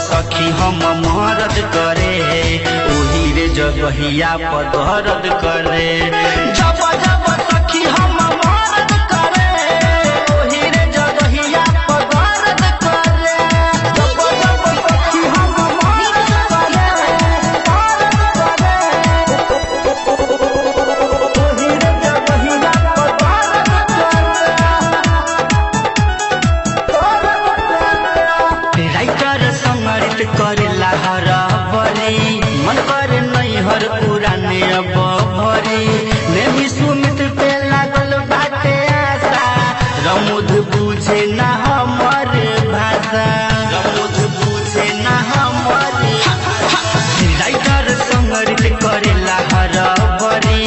सखी हम मरद करे, ओही रे जगहिया पर दर्द करे। जब जब सखी हम मरद करे, ओही रे जगहिया पर दर्द करे। जब जब सखी हम मरद करे, ओही रे जगहिया पर दर्द करे। राइटर संगरित करेला हर बरी, मन करे नैहर पुराने अब भरी। नेमी सुमित पे लागल बाटे आशा, रमुद बुझे ना हमर भाषा, रमुद बुझे ना हमर। राइटर संगरित करेला हर बरी,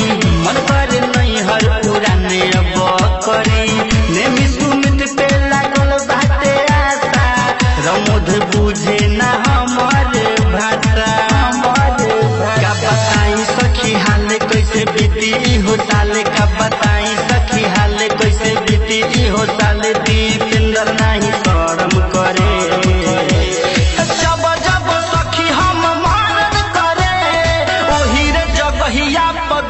मन करे नैहर पुराने अब करी। नेमी सुमित पे लागल बाटे आशा, रमुद बुझे ना हमर भाषा। का बताई सखी हाल कैसे बीती हो साल, का बताई सखी हाल कैसे बीती हो साल। दीपेंद्र नहीं शर्म करे, जब जब सखी हम मरद करे, ओही रे जगहिया पर